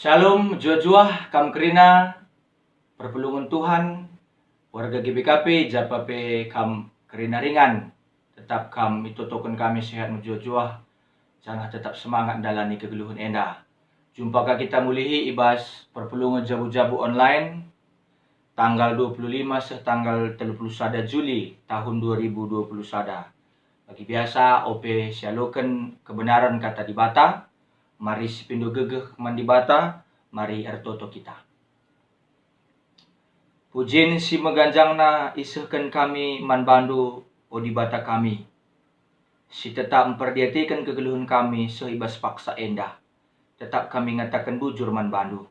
Shalom, jua-jua, kam kerina, perpelungan Tuhan, warga GBKP, japape kam kerina ringan, tetap kam itutokun kami sehat jua-jua, jangan tetap semangat dalani kegeluhan enda. Jumpakah kita mulihi ibas perpelungan jabu-jabu online, tanggal 25 tanggal 31 Juli tahun 2021. Bagi biasa, OP sialukan kebenaran kata di bata. Mari sepindo gegeh mandibata, mari ertoto kita. Pujin si meganjangna isehkan kami manbandu odibata kami. Si tetap memperdiatikan kegeluhan kami seibas paksa endah. Tetap kami ngatakan bujur manbandu.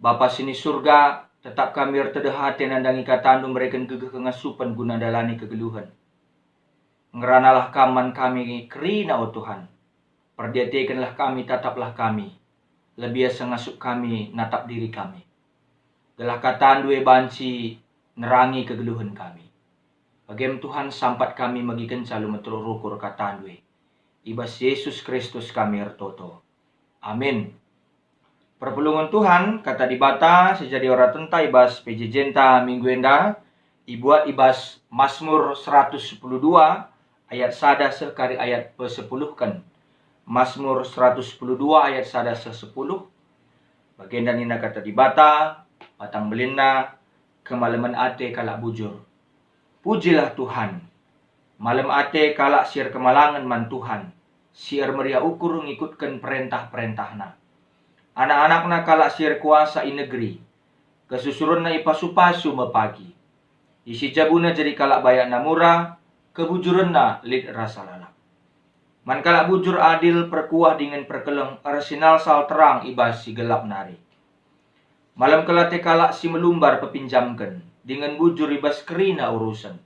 Bapa sini surga, tetap kami ertedehati nandangi katandu mereka gegeh kengasupan guna dalani kegeluhan. Ngeranalah kaman kami kerina o Tuhan. Perdiatikanlah kami, tataplah kami. Lebih sengasuk kami, natap diri kami. Gelah kataan dua banci, nerangi kegeluhan kami. Bagaimana Tuhan sampat kami magikan selalu meterurukur kataan dua. Ibas Yesus Kristus kami ertoto. Amin. Perpelungan Tuhan, kata di bata, sejadi orang tenta ibas pejejenta minggu enda. Ibuat ibas Mazmur 112, ayat sada sekari ayat pe-10 kan. Mazmur 112 ayat 110. Bagian dan ina kata di bata, patang belinda, kemalaman ate kalak bujur. Pujilah Tuhan. Malam ate kalak siar kemalangan man Tuhan. Siar meria ukur ngikutkan perintah-perintahna. Anak-anakna kalak siar kuasa i negeri. Kesusurunna ipasu-pasu mepagi. Isi jabuna jadi kalak bayak namura, kebujurenna lid rasa lalak. Man kalak bujur adil perkuah dengan perkeleng, arsenal sal terang ibas si gelap nari. Malam kelate kalak si melumbar pepinjamkan, dengan bujur ibas kerina urusan.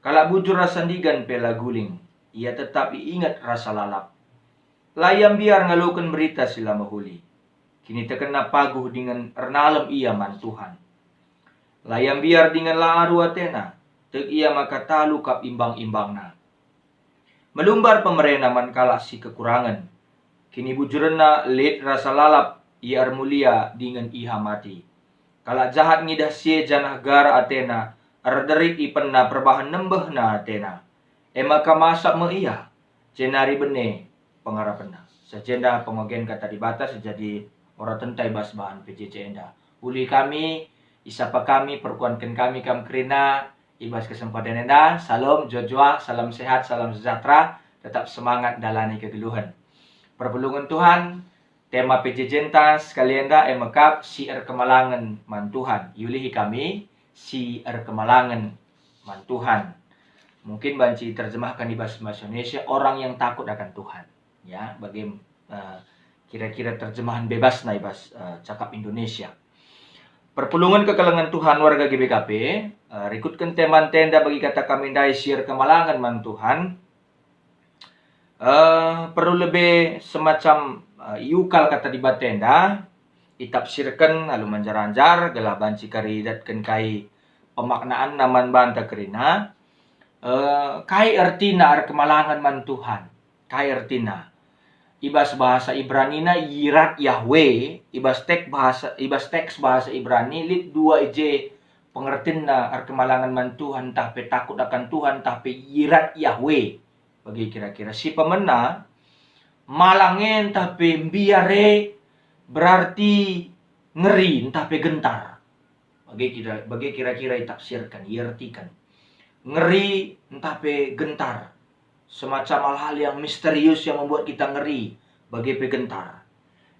Kalak bujur rasandigan pela guling, ia tetap ingat rasa lalap. Layam biar ngalukan berita sila mahuli. Kini terkena paguh dengan ernalem ia man Tuhan. Layam biar dengan laaru atena, tek ia maka talu kap imbang-imbangna. Melumbar pemerintah man kalak si kekurangan. Kini bujurena lid rasa lalap iar mulia dengan iha mati. Kalak jahat ngidah sie janah gara atena. Arderik ipenna perbahan nembehna atena. Maka masak me iya. Jenari bene pengarapena. Sejenda pengogen kata di bata sejadi orang tentai bas bahan PJJ enda. Uli kami, isapa kami, perkuankan kami kam kerina. Ibas kesempatan enda, salam jua-jua, salam sehat, salam sejahtera, tetap semangat dalani kegeluhan. Perpelungan Tuhan, tema PJJ sekalian dah emakap si kemalangan man Tuhan. Yulihi kami si kemalangan man Tuhan. Mungkin banci terjemahkan di bahasa Indonesia orang yang takut akan Tuhan. Ya, bagaimana kira-kira terjemahan bebas na ibas cakap Indonesia. Perpulungan kekelengan Tuhan warga GBKP, rikutkan teman tenda bagi kata kami dai siar kemalangan man Tuhan. Perlu lebih semacam iukal kata di batenda, itapsirkan lalu manjar-anjar, gelah banci karidatkan kai pemaknaan naman banta kerina. Kai ertina ar kemalangan man Tuhan, kai ertina. Ibas bahasa Ibranina yirat Yahweh, ibas teks bahasa Ibrani lit dua ije pengertianna ar kemalangan man Tuhan tahpe takut akan Tuhan tahpe yirat Yahweh. Bagi kira-kira si pemena malangen tahpe biare berarti ngeri tahpe gentar. Bagi kira-kira ditafsirkan, diartikan. Ngeri tahpe gentar. Semacam hal-hal yang misterius yang membuat kita ngeri bagi pegentar.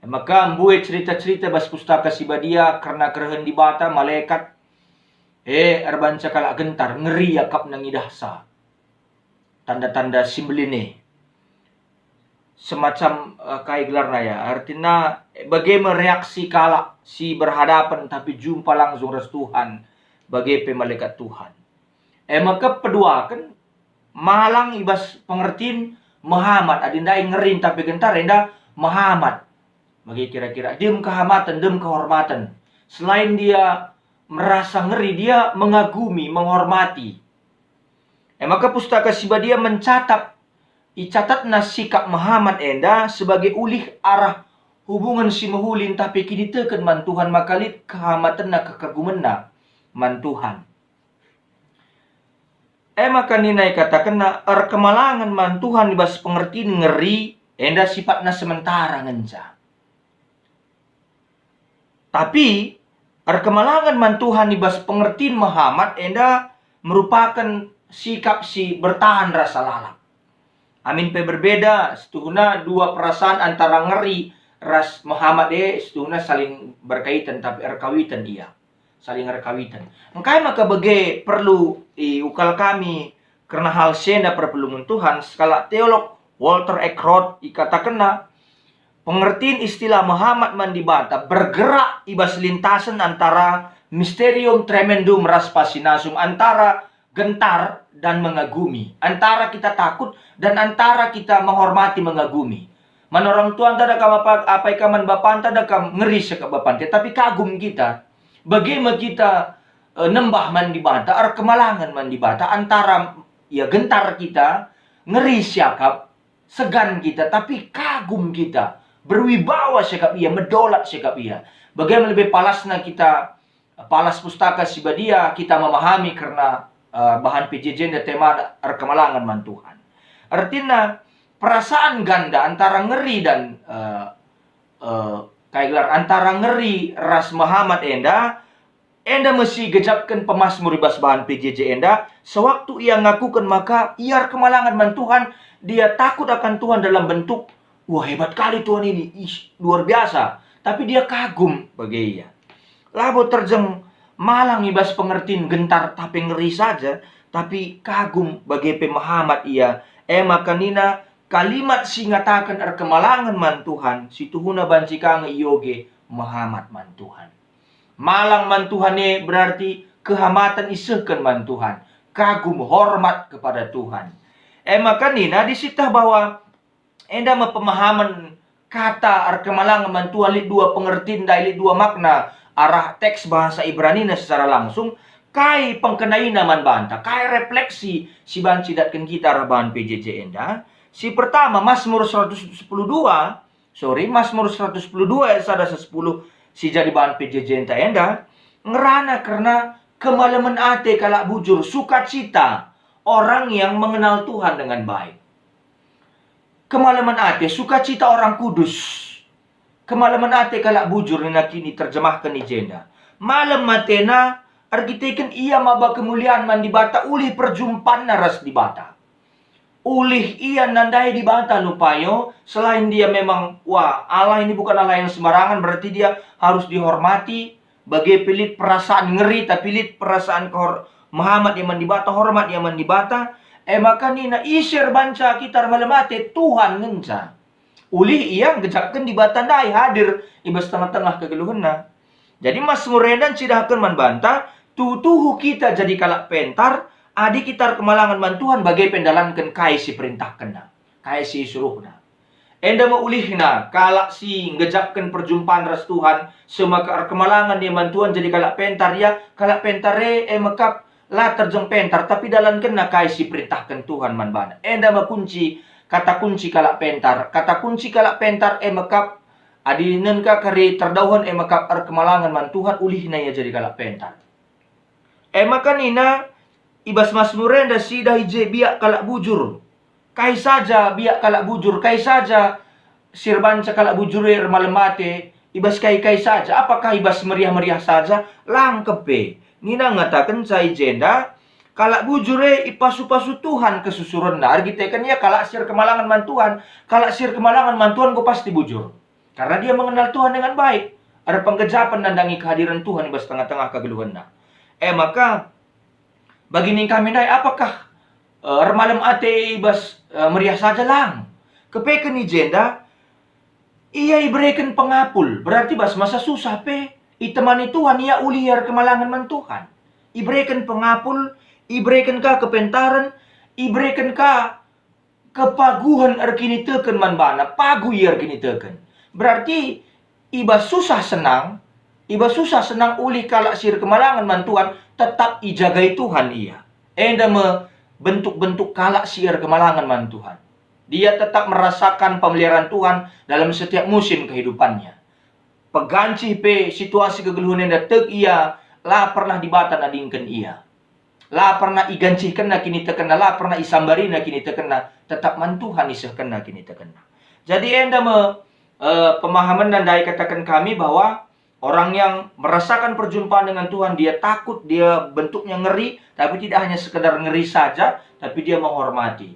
Maka membuat cerita-cerita bas pustaka sibadia karena kerehan di bata malaikat erbanca kalak gentar ngeri yakap nangidahsa. Tanda-tanda simbeline. Semacam kai gelar naya. Artinya bagaimana reaksi kalak si berhadapan tapi jumpa langsung res Tuhan bagi malaikat Tuhan. Maka pedua kan malang ibas pengertiin Muhammad adindai ngerin tapi gentar enda Muhammad bagi kira-kira dem kehormatan dem kehormatan selain dia merasa ngeri dia mengagumi menghormati. Maka pustaka sibadia mencatat icatat sikap Muhammad enda sebagai ulih arah hubungan si mahulin tapi kini teken man Tuhan makalit kehamatan na kekaguman na man Tuhan. Maka ninay katakan na kemalangan man Tuhan ibas pengertiin ngeri enda sifat na sementara ngenca. Tapi kemalangan man Tuhan ibas pengertiin Muhammad enda merupakan sikap si bertahan rasa lalap. Amin pe berbeda, setuhuna dua perasaan antara ngeri ras Muhammad setuhuna saling berkaitan tapi erkawitan dia. Saling erkawitan. Makanya maka bagi perlu ukal kami karena hal senda perpelungan Tuhan skala teolog Walter Eckhart ikatakan pengertian istilah Muhammad mandibata bergerak ibas lintasan antara mysterium tremendum ras pasinasum, antara gentar dan mengagumi, antara kita takut dan antara kita menghormati mengagumi. Man orang tua anda kam apa ikaman bapak anda kam ngeri seka bapak tapi kagum kita. Bagaimana kita nembah mandibata kemalangan mandibata antara ya gentar kita, ngeri siakap, segan kita tapi kagum kita, berwibawa sikap ia, mendolat sikap ia. Bagaimana lebih palasnya kita palas pustaka sibadia kita memahami karena bahan PJJ dan tema kemalangan man Tuhan. Artinya perasaan ganda antara ngeri dan antara ngeri ras Muhammad enda mesti gejapkan pemasmur ibas bahan PJJ enda sewaktu ia ngakukan maka ia kemalangan man Tuhan, dia takut akan Tuhan dalam bentuk wah hebat kali Tuhan ini, luar biasa, tapi dia kagum bagi ia. Labo terjeng malang ibas pengertian gentar tapi ngeri saja, tapi kagum bagi Muhammad ia. Maka nina kalimat singatakan kemalangan man Tuhan, situhuna banci kang iyoge Muhammad man Tuhan. Malang man Tuhan berarti kehamatan isehkan man Tuhan, kagum hormat kepada Tuhan. Maka nina disitah bahwa enda pemahaman kata kemalangan man Tuhan li dua pengertian dari dua makna arah teks bahasa Ibrani secara langsung kai pengkenaina man banta, kai refleksi si banci datkan kita arah bahan PJJ enda. Si pertama Mazmur 112 ayat 110 si jadi bahan PJJ enda ngerana karena kemalaman ate kalak bujur sukacita orang yang mengenal Tuhan dengan baik. Kemalaman ate sukacita orang kudus. Kemalaman ate kalak bujur ni kini terjemahkan di jenda. Malam matena argiteken ia maba kemuliaan man dibata ulih perjumpaan naras dibata. Ulih ia nandai dibata lupayo selain dia memang wah Allah ini bukan Allah yang sembarangan, berarti dia harus dihormati bagi pilit perasaan ngeri tapi pilit perasaan Muhammad yang mendibata hormat yang mendibata. Maka nina isir banca kita malamate Tuhan ngenca. Ulih ia gejapkan di batandai hadir ibas tengah-tengah kegeluhana. Jadi Mazmur dan cidahkan man banta tutuhu kita jadi kalak pentar adi kita kemalangan man Tuhan bagai pendalankan kai si perintah kena, kai si suruhna. Enda maulihna kalak si ngejapkan perjumpaan ras Tuhan semaka kemalangan dia man Tuhan jadi kalak pentar ya kalak pentare makap lah terjeng pentar tapi dalam kena kai si perintahkan Tuhan man bana. Enda makunci kata kunci kalak pentar, kata kunci kalak pentar makap adinen ka kari terdauhan makap kemalangan man Tuhan ulihna ya jadi kalak pentar. Maka nina ibas Mazmur enda si dahije biak kalak bujur. Kai saja biak kalak bujur, kai saja sirbanca kalak bujur malemate ibas kai saja. Apakah ibas meriah-meriah saja? Langkepe. Nina ngatakan saya jenda kalak bujure ipasu-pasu Tuhan kesusuran na argitekan ya kalak sir kemalangan man Tuhan, kalak sir kemalangan man Tuhan go pasti bujur karena dia mengenal Tuhan dengan baik. Ada penggejapan nandangi kehadiran Tuhan ibas tengah-tengah kegeluhan na. Maka bagi kami dai apakah remalam ate ibas meriah saja lang kepeken ni jenda ia iberikan pengapul berarti bas masa susah pe itemani Tuhan ia ulihar kemalangan man Tuhan. Iberikan pengapul, iberikan ka kepentaran, iberikan ka kepaguhan arkini teken man bana, pagu ia arkini teken. Berarti iba susah senang ulih kalak sir kemalangan man Tuhan, tetap ijagai Tuhan ia. Enda bentuk-bentuk kalak sir kemalangan man Tuhan. Dia tetap merasakan pemeliharaan Tuhan dalam setiap musim kehidupannya. Peganci pe situasi kegeluhan yang datang ia, lah pernah dibata nadingkan ia. Lah pernah igancihkan na kini terkena, lah pernah isambari na kini terkena, tetap man Tuhan isahkan na kini terkena. Jadi enda pemahaman dan daya katakan kami bahwa orang yang merasakan perjumpaan dengan Tuhan, dia takut, dia bentuknya ngeri, tapi tidak hanya sekedar ngeri saja, tapi dia menghormati,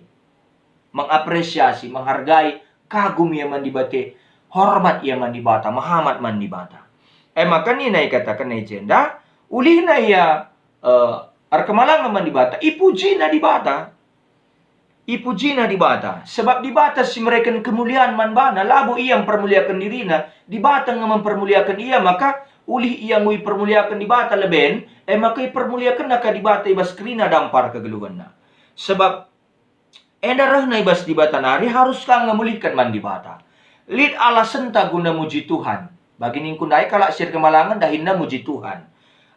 mengapresiasi, menghargai, kagum ia mandibate, hormat ia mandibata, mahamat mandibata. Maka ni nai katakan nai jenda, ulih na ia arkemalang mandibata, ipuji na dibata. Ipuji na dibata. Sebab dibata si mereka kemuliaan manbana. Labu ia mempermuliakan dirina. Dibata nga mempermuliakan ia. Maka ulih ia ngui permuliakan dibata leben. Maka ipermuliakan na ka dibata ibas krina dampar kegeluhan na. Sebab endarah na ibas dibata nari harus kang ngamulihkan man dibata. Lid alasan ta guna muji Tuhan. Bagi ningkundai kalak sir kemalangan dahin na muji Tuhan.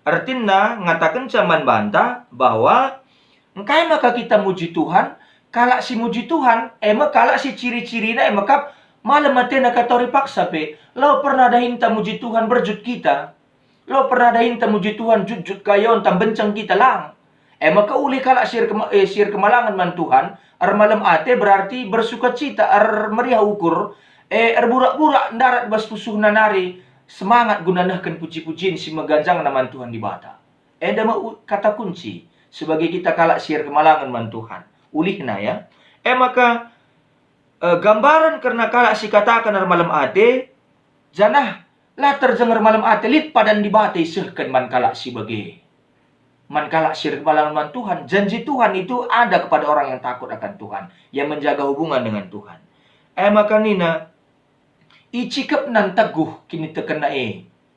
Artinya ngatakan caman banta bahwa engkai maka kita muji Tuhan. Kalak si muji Tuhan, kalak si ciri-ciri na, kap malam mati na katori paksa pe. Lau pernah dahin ta muji Tuhan berjut kita. Lau pernah dahin ta muji Tuhan jut-jut kayon tam bencang kita lang. Maka uli kalak sir kemalangan man Tuhan, ar malam ate berarti bersuka cita, ar meriah ukur, burak-burak darat bas pusuh nanari, semangat gunanahkan puji-pujiin si meganjang naman Tuhan di bata. Eda kata kunci sebagai kita kalak sir kemalangan man Tuhan. Ulihna ya. Maka gambaran karena kalak si katakan ar malam ate, janah lah terjengar malam ate lit padan dibate sehkan man kalak si bage. Man kalak sir kemalangan man Tuhan. Janji Tuhan itu ada kepada orang yang takut akan Tuhan, yang menjaga hubungan dengan Tuhan. Maka nina icikap nan teguh kini terkena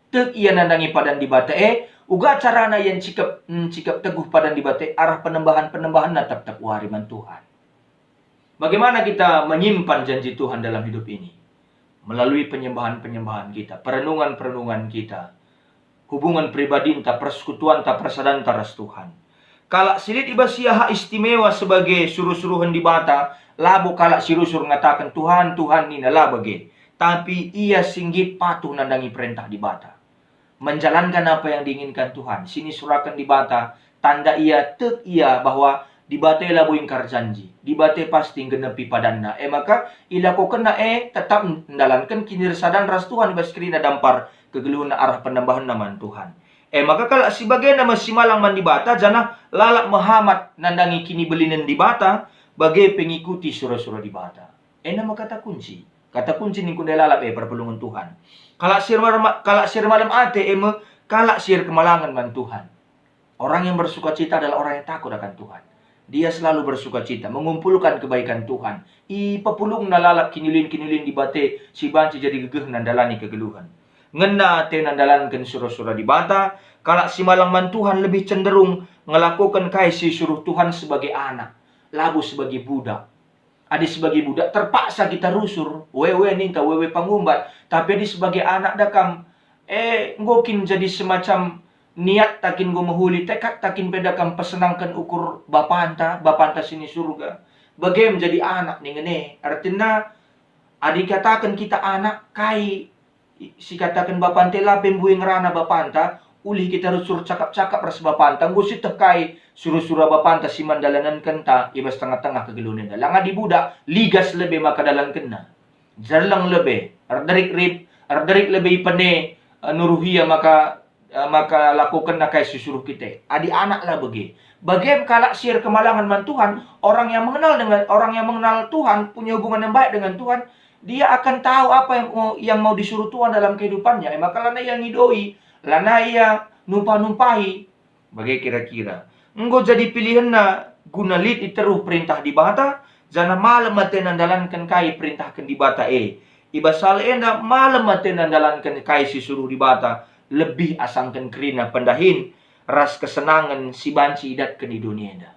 tek ia nandangi padan dibate uga carana yang cikap teguh padan dibate arah penembahan na tetap wariman Tuhan. Bagaimana kita menyimpan janji Tuhan dalam hidup ini? Melalui penyembahan-penyembahan kita, perenungan-perenungan kita, hubungan pribadi ta, persekutuan ta, persadan taras Tuhan. Kalak silit ibasiaha istimewa sebagai suruh-suruhan dibata, labo kalak sirusur ngatakan Tuhan, Tuhan ni nala bage. Tapi ia singgit patuh nandangi perintah dibata. Menjalankan apa yang diinginkan Tuhan. Sini surakan dibata, tanda ia, tek ia bahwa dibata labu ingkar janji. Dibata pasti genepi padanna. Maka ilakukan na tetap mendalankan kinirsadan ras Tuhan baskrina dampar kegeluhun arah penambahan naman Tuhan. Maka kalau sebagai nama si malang man dibata, janah lalak Muhammad nandangi kini belinen dibata, bagai pengikuti surah-surah dibata. Nama kata kunci. Kata kunci ni kundai lalap perpelungan Tuhan. Kalak sir malam ate kalak sir kemalangan man Tuhan. Orang yang bersuka cita adalah orang yang takut akan Tuhan. Dia selalu bersuka cita, mengumpulkan kebaikan Tuhan. Papulung na lalap kinilin-kinilin di bate, si banci jadi gegeh nandalani kegeluhan. Ngena te nandalankan surah-surah di bata, kalak si malang man Tuhan lebih cenderung ngelakukan kai si suruh Tuhan sebagai anak, labu sebagai budak. Adi sebagai budak terpaksa kita rusur, wewe ninta wewe pangumbat, tapi adi sebagai anak dakam ngokin jadi semacam niat takin go mahuli, tekad takin pedakam pesenangkan ukur bapanta sini surga. Bagaimana menjadi anak nih ngene? Artinya adi katakan kita anak kai si katakan bapante lah pembuing rana bapanta, uli kita rusur cakap-cakap ras bapanta, ngusi tekai suruh-suruh bapanta si mandalanan kenta, ibas tengah-tengah kegelunan. Langa di budak, ligas lebih maka dalan kena. Jarlang lebih, ardarik lebih pene nuruhia maka lakukan na kay susuruh kita. Adi anak lah bagi. Bagaimana kalak sir kemalangan man Tuhan, orang yang mengenal Tuhan, punya hubungan yang baik dengan Tuhan, dia akan tahu apa yang mau disuruh Tuhan dalam kehidupannya. Maka lana yang ngidoi, lana ia numpah-numpahi. Bagai kira-kira. Engko jadi pilihan na guna lid iteruh perintah di bata, jana malam mate nandalankan kai perintahkan di bata Ibasal enda malam mate nandalankan kai si suruh di bata, lebih asangkan kerina pendahin ras kesenangan si banci idat ke di dunia enda.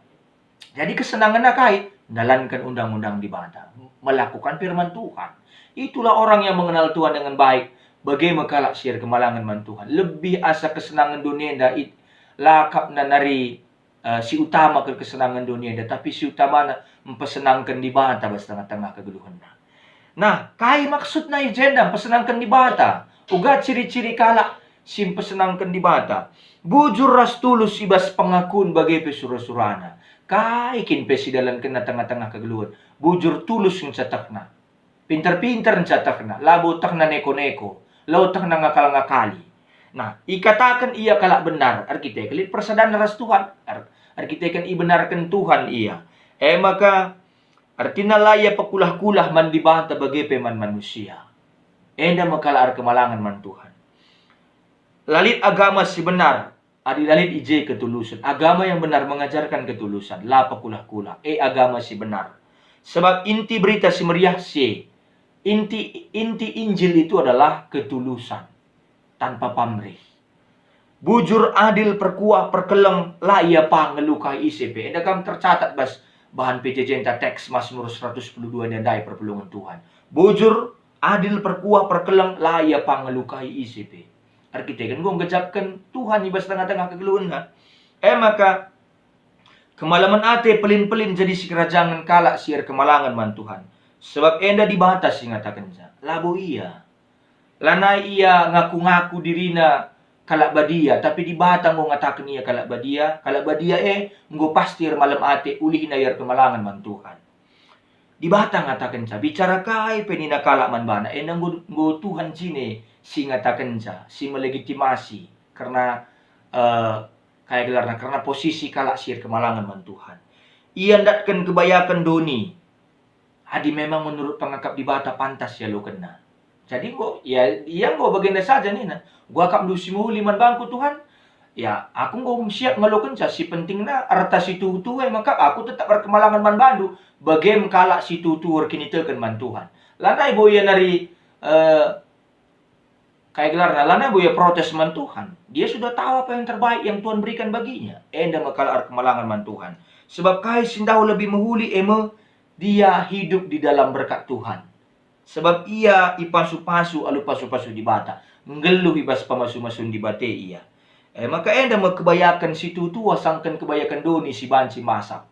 Jadi kesenangan na kai dalankan undang-undang di bata, melakukan firman Tuhan. Itulah orang yang mengenal Tuhan dengan baik. Bagaimana kalak sir kemalangan man Tuhan, lebih asa kesenangan dunia enda lakap na nari si utama ke kesenangan dunia dah, tapi si utama na mempersenangkan di bata bas tengah-tengah kegeluhan na. Nah, kai maksud na agenda mempersenangkan di bata. Uga ciri-ciri kalak si mempersenangkan di bata. Bujur ras tulus ibas pengakun bagai pesura-surana. Kai kin pesidalan kena tengah-tengah kegeluhan. Bujur tulus ng catakna. Pintar-pintar ng catakna. Labo tak na neko-neko. Law tak na ngakal-ngakali. Nah, ikatakan ia kalak benar. Arkitek lit persadaran ras Tuhan. Arkitekan ibenarkan Tuhan ia. Maka artinya laya pakulah-kulah man dibanta bagai peman manusia. Enda makalar kemalangan man Tuhan. Lalit agama si benar. Adi lalit ije ketulusan. Agama yang benar mengajarkan ketulusan. La pakulah-kulah. Agama si benar. Sebab inti berita si meriah si. Inti Injil itu adalah ketulusan. Tanpa pamrih. Bujur adil perkuah perkeleng la ia pa ngelukai ICP. Edakam tercatat bas bahan PJJ teks Mazmur 112 nadai perpulungan Tuhan. Bujur adil perkuah perkeleng la ia pa ngelukai ICP. Arkitekan gua ngejapkan Tuhan ibas tengah-tengah kegeluhan na. Maka kemalaman ate pelin-pelin jadi si kerajaan kalak siar kemalangan man Tuhan. Sebab enda dibatas ngatakan sa. Labo iya. Lanai ia ngaku-ngaku dirina kalak badia, tapi di batang mo ngatakan ia kalak badia nggo pasti malam ate uli hinayar kemalangan man Tuhan. Di batang ngatakan sa, bicara kai penina kalak man bana, nggo Tuhan sini si ngatakan sa, si melegitimasi karena kaya gelarna karena posisi kalak sir kemalangan man Tuhan. Ia ndatkan kebayakan doni. Adi memang menurut pengakap di bata pantas ya lo kena. Jadi gua bagian saja nih nah. Gua akap dusimu liman bangku Tuhan. Ya, aku gua siap ngelukan si pentingna arta si tutu maka aku tetap berkemalangan man bandu. Bagaim kalak si tutu kinitekan man Tuhan. Lanai boya nari kayak gelarna lanai boya protes man Tuhan. Dia sudah tahu apa yang terbaik yang Tuhan berikan baginya. Enda makala kemalangan man Tuhan. Sebab kai sindau lebih menghuli dia hidup di dalam berkat Tuhan. Sebab ia ipasu-pasu alu pasu-pasu di bata. Ngeluh ibas pamasu-masun di bate ia. Maka enda kebayakan si tutua sangkan kebayakan doni si banci masak.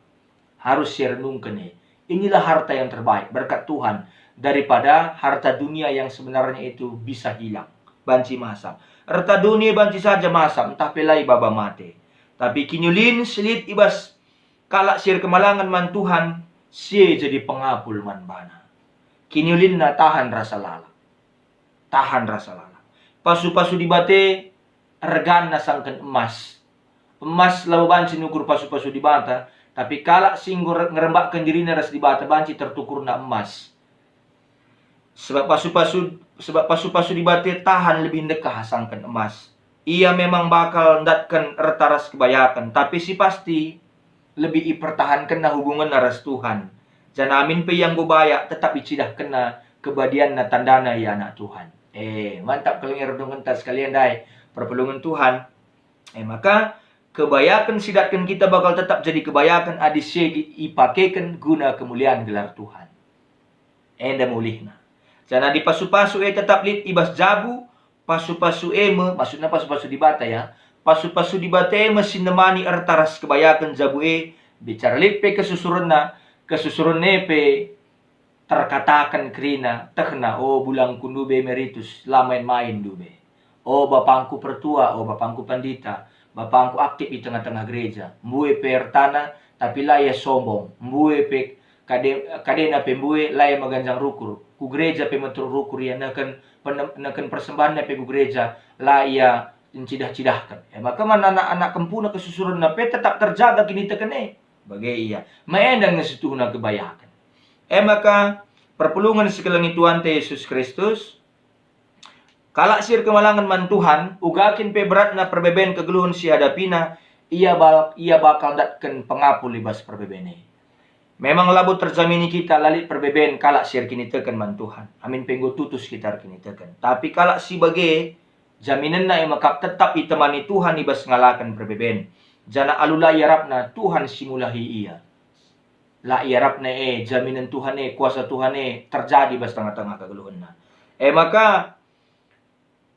Harus renungkan inilah harta yang terbaik berkat Tuhan daripada harta dunia yang sebenarnya itu bisa hilang. Banci masak. Harta dunia banci saja masak entah pelai baba mate. Tapi kinyulin selit ibas kalak sir kemalangan man Tuhan sie jadi pengapul man bana. Kinyulin na tahan rasa lala. Tahan rasa lala. Pasu-pasu di bate, regan na sangkan emas. Emas lawan sinukur pasu-pasu di bata. Tapi kalak singgur ngerembakkan dirinya ras di bata banci tertukur na emas. Sebab pasu-pasu di bate tahan lebih dekah sangkan emas. Ia memang bakal ndatkan retaras kebayakan. Tapi si pasti lebih ipertahankan na hubungan naras Tuhan. Janamin pe yang gubaya tetap icidah kena kebadian na tandana ya anak Tuhan. Mantap kalau ngerenungan tas sekalian dai perpulungan Tuhan. Maka kebayakan sidatkan kita bakal tetap jadi kebayakan adisye ipakekan guna kemuliaan gelar Tuhan. Enda mulihna. Jana di pasu-pasu tetap lit ibas jabu pasu-pasu maksudnya pasu-pasu di bata ya. Pasu-pasu di bata mesin nemani ertaras kebayakan jabu bicara lit pe kesusuran nepe terkatakan kerina tekna bulang kundube meritus main-main dube. Bapangku pertua, bapangku pandita, bapangku aktif di tengah-tengah gereja. Mbue pertana tapi laya sombong. Mbue pe kadena pe mbue laya maganjang rukur. Ku gereja pe metur rukur ya nakan persembahan pe ku gereja laya cidah-cidahkan. Maka mana anak-anak kempuna kesusuran na pe tetap terjaga kini tekan bagai iya. Maendang ngasituhuna kebayakan. Maka perpulungan sekalian Tuhan Yesus Kristus. Kalak sir kemalangan man Tuhan. Ugakin pe berat na perbeben kegeluhan si hadapina. Ia bakal datkan pengapul libas perbebene. Memang labu terjamini kita lalit perbeben kalak sir kini tekan man Tuhan. Amin penggo tutus kita kini tekan. Tapi kalak si bagai jaminan na makap tetap itemani Tuhan ibas ngalakan perbeben. Jana alula yarapna Tuhan simulahi ia. La yarapna jaminan Tuhan kuasa Tuhan terjadi bas tengah-tengah kegeluhan na. Maka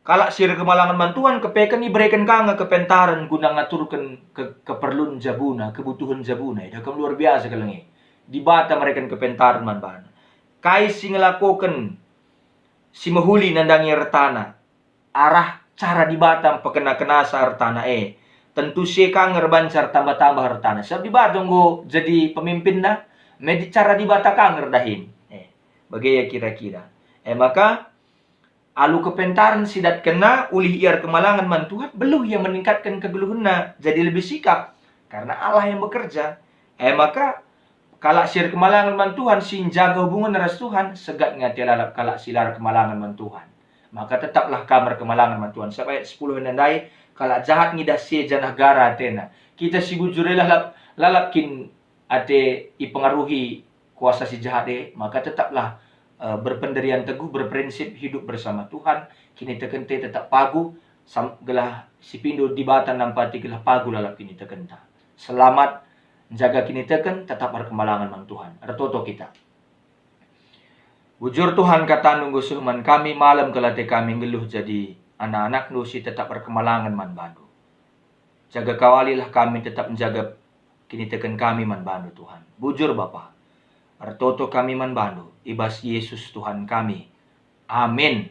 Kalak sir kemalangan man Tuhan, kepekan iberikan kanga kepentaran guna ngaturkan keperluan jabuna, kebutuhan jabuna. Dah kam luar biasa kalangi. Di bata mereka kepentaran man bana. Kai si ngelakukan si mahuli nandangi retana. Arah cara di bata pekena-kenasa retana tentu si kanger bancar tambah-tambah retana. Sebab di bata nggo jadi pemimpin dah. Medi cara di bata kanger dahin. Bagaimana kira-kira. Maka alu kepentaran sidat kena ulih iar kemalangan man Tuhan, beluh yang meningkatkan kegeluhunna jadi lebih sikap karena Allah yang bekerja. Maka kalak sir kemalangan man Tuhan sin jaga hubungan ras Tuhan, segat ngati lalap kalak silar kemalangan man Tuhan. Maka tetaplah kamar kemalangan man Tuhan. Sampai 10 nandai kalak jahat ngidah si janah gara tena. Kita si bujurelah lalap kin ate ipengaruhi kuasa si jahat maka tetaplah berpendirian teguh, berprinsip hidup bersama Tuhan. Kini tekente tetap pagu, gelah si pindo di batan nampati gelah pagu lalap kini tekenta. Selamat jaga kini teken, tetap berkemalangan mang Tuhan. Retoto kita. Bujur Tuhan kata nunggu suhman kami malam kelate kami ngeluh jadi anak-anak nusi tetap berkemalangan man bandu. Jaga kawalilah kami tetap menjaga kini teken kami man bandu Tuhan. Bujur Bapa. Artoto kami man bandu, ibas Yesus Tuhan kami. Amin.